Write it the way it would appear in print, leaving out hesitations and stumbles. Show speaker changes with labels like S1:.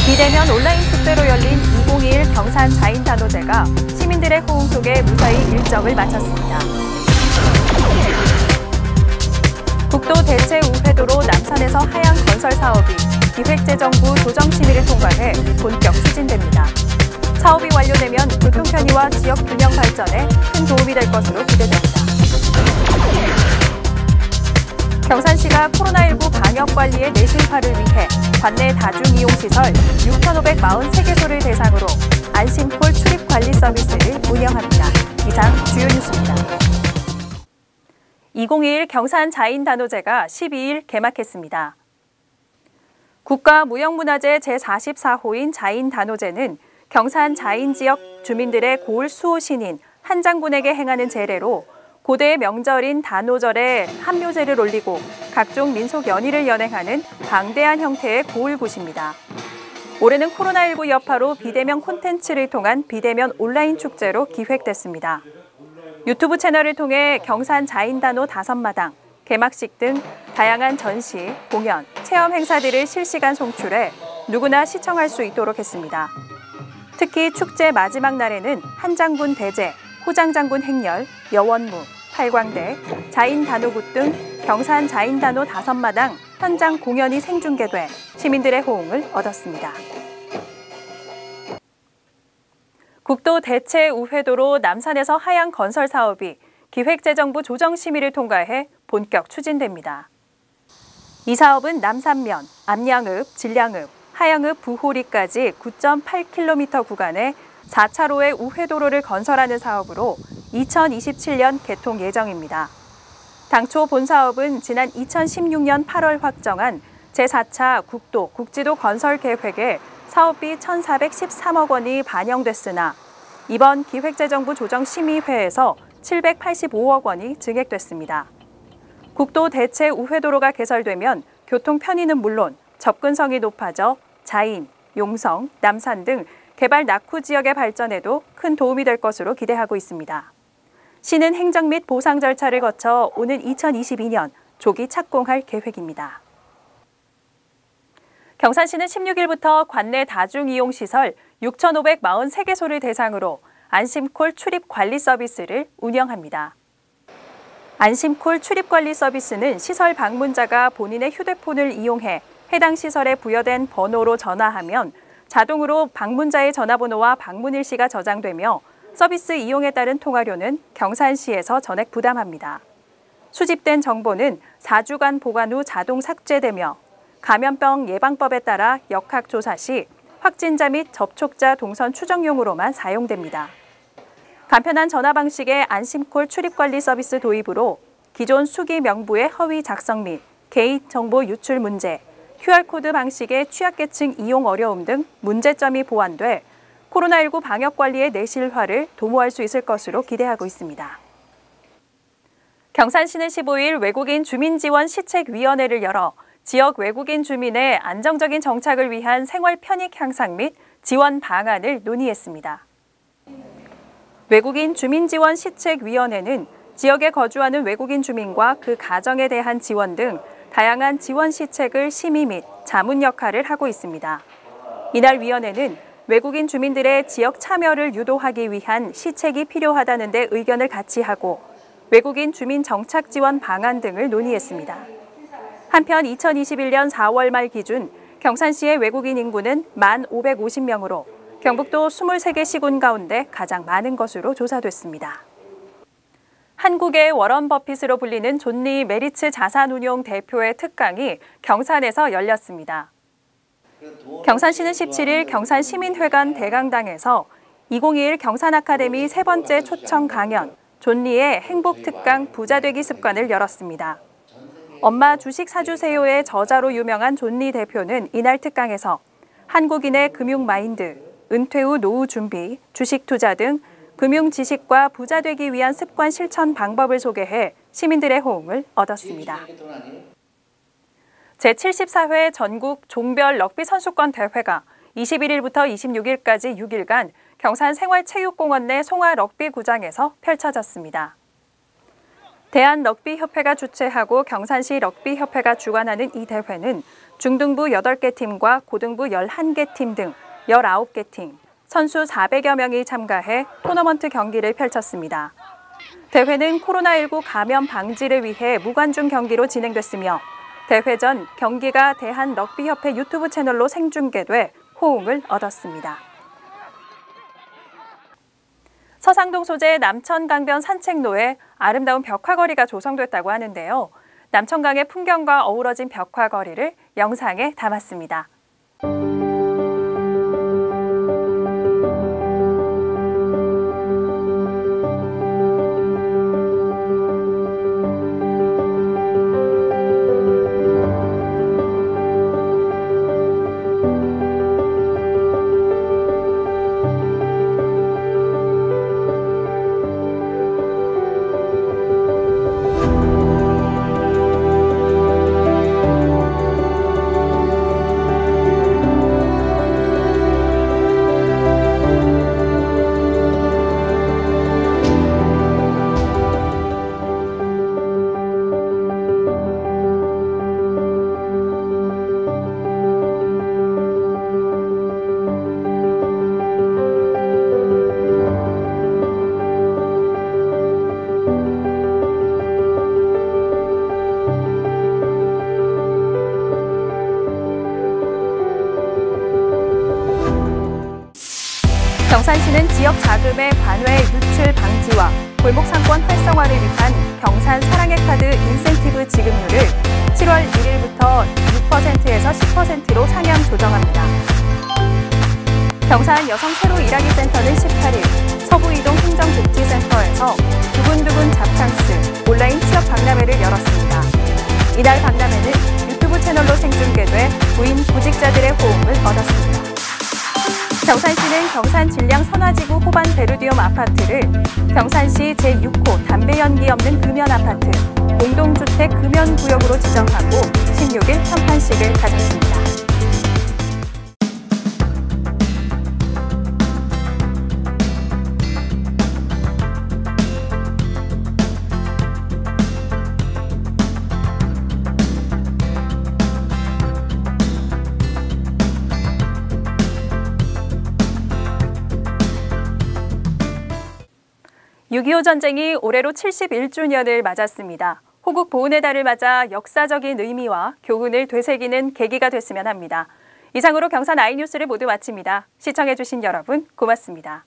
S1: 비대면 온라인 축제로 열린 2021 경산 자인단오제가 시민들의 호응 속에 무사히 일정을 마쳤습니다. 국도 대체 우회도로 남산에서 하양 건설 사업이 기획재정부 조정 심의를 통과해 본격 추진됩니다. 사업이 완료되면 교통 편의와 지역 균형 발전에 큰 도움이 될 것으로 기대됩니다. 경산시가 코로나19 방역 관리의 내실화를 위해 관내 다중이용시설 6,543개소를 대상으로 안심콜 출입 관리 서비스를 운영합니다. 이상 주요 뉴스입니다. 2021 경산 자인단오제가 12일 개막했습니다. 국가무형문화재 제44호인 자인단오제는 경산 자인지역 주민들의 고을 수호 신인 한장군에게 행하는 제례로 고대의 명절인 단오절에 한묘제를 올리고 각종 민속 연희를 연행하는 방대한 형태의 고을굿입니다. 올해는 코로나19 여파로 비대면 콘텐츠를 통한 비대면 온라인 축제로 기획됐습니다. 유튜브 채널을 통해 경산 자인단오 5마당, 개막식 등 다양한 전시, 공연, 체험 행사들을 실시간 송출해 누구나 시청할 수 있도록 했습니다. 특히 축제 마지막 날에는 한장군 대제, 호장장군 행렬, 여원무, 팔광대, 자인단오굿 등 경산 자인단오 5마당 현장 공연이 생중계돼 시민들의 호응을 얻었습니다. 국도 대체 우회도로 남산에서 하양 건설 사업이 기획재정부 조정 심의를 통과해 본격 추진됩니다. 이 사업은 남산면, 암양읍, 진량읍, 하양읍 부호리까지 9.8km 구간에 4차로의 우회도로를 건설하는 사업으로 2027년 개통 예정입니다. 당초 본 사업은 지난 2016년 8월 확정한 제4차 국도, 국지도 건설 계획에 사업비 1,413억 원이 반영됐으나 이번 기획재정부 조정심의회에서 785억 원이 증액됐습니다. 국도 대체 우회도로가 개설되면 교통 편의는 물론 접근성이 높아져 자인, 용성, 남산 등 개발 낙후 지역의 발전에도 큰 도움이 될 것으로 기대하고 있습니다. 시는 행정 및 보상 절차를 거쳐 오는 2022년 조기 착공할 계획입니다. 경산시는 16일부터 관내 다중이용시설 6,543개소를 대상으로 안심콜 출입 관리 서비스를 운영합니다. 안심콜 출입 관리 서비스는 시설 방문자가 본인의 휴대폰을 이용해 해당 시설에 부여된 번호로 전화하면 자동으로 방문자의 전화번호와 방문 일시가 저장되며 서비스 이용에 따른 통화료는 경산시에서 전액 부담합니다. 수집된 정보는 4주간 보관 후 자동 삭제되며 감염병 예방법에 따라 역학조사 시 확진자 및 접촉자 동선 추정용으로만 사용됩니다. 간편한 전화 방식의 안심콜 출입관리 서비스 도입으로 기존 수기 명부의 허위 작성 및 개인 정보 유출 문제, QR코드 방식의 취약계층 이용 어려움 등 문제점이 보완돼 코로나19 방역 관리의 내실화를 도모할 수 있을 것으로 기대하고 있습니다. 경산시는 15일 외국인 주민지원 시책위원회를 열어 지역 외국인 주민의 안정적인 정착을 위한 생활 편익 향상 및 지원 방안을 논의했습니다. 외국인 주민지원 시책위원회는 지역에 거주하는 외국인 주민과 그 가정에 대한 지원 등 다양한 지원 시책을 심의 및 자문 역할을 하고 있습니다. 이날 위원회는 외국인 주민들의 지역 참여를 유도하기 위한 시책이 필요하다는 데 의견을 같이 하고 외국인 주민 정착 지원 방안 등을 논의했습니다. 한편 2021년 4월 말 기준 경산시의 외국인 인구는 1,550명으로 경북도 23개 시군 가운데 가장 많은 것으로 조사됐습니다. 한국의 워런 버핏으로 불리는 존리 메리츠 자산운용 대표의 특강이 경산에서 열렸습니다. 경산시는 17일 경산시민회관 대강당에서 2021 경산아카데미 세 번째 초청 강연 존리의 행복특강 부자되기 습관을 열었습니다. 엄마 주식 사주세요의 저자로 유명한 존리 대표는 이날 특강에서 한국인의 금융 마인드, 은퇴 후 노후 준비, 주식 투자 등 금융 지식과 부자 되기 위한 습관 실천 방법을 소개해 시민들의 호응을 얻었습니다. 제74회 전국 종별 럭비 선수권 대회가 21일부터 26일까지 6일간 경산 생활체육공원 내 송화 럭비구장에서 펼쳐졌습니다. 대한럭비협회가 주최하고 경산시 럭비협회가 주관하는 이 대회는 중등부 8개 팀과 고등부 11개 팀 등 19개 팀, 선수 400여 명이 참가해 토너먼트 경기를 펼쳤습니다. 대회는 코로나19 감염 방지를 위해 무관중 경기로 진행됐으며 대회 전 경기가 대한럭비협회 유튜브 채널로 생중계돼 호응을 얻었습니다. 서상동 소재 남천강변 산책로에 아름다운 벽화거리가 조성됐다고 하는데요. 남천강의 풍경과 어우러진 벽화거리를 영상에 담았습니다. 경산시는 지역 자금의 관외 유출 방지와 골목 상권 활성화를 위한 경산 사랑의 카드 인센티브 지급률을 7월 1일부터 6%에서 10%로 상향 조정합니다. 경산 여성 새로 일하기 센터는 18일 서부이동 행정복지센터에서 두근두근 잡창스 온라인 취업 박람회를 열었습니다. 이날 박람회는 유튜브 채널로 생중계돼 부인 구직자들의 호응을 얻었습니다. 경산시는 경산 질량 선화지구 호반 베르디움 아파트를 경산시 제6호 담배 연기 없는 금연 아파트 공동주택 금연구역으로 지정하고 16일 평판식을 가졌습니다. (6.25) 전쟁이 올해로 71주년을 맞았습니다. 호국 보훈의 달을 맞아 역사적인 의미와 교훈을 되새기는 계기가 됐으면 합니다. 이상으로 경산 아이뉴스를 모두 마칩니다. 시청해주신 여러분 고맙습니다.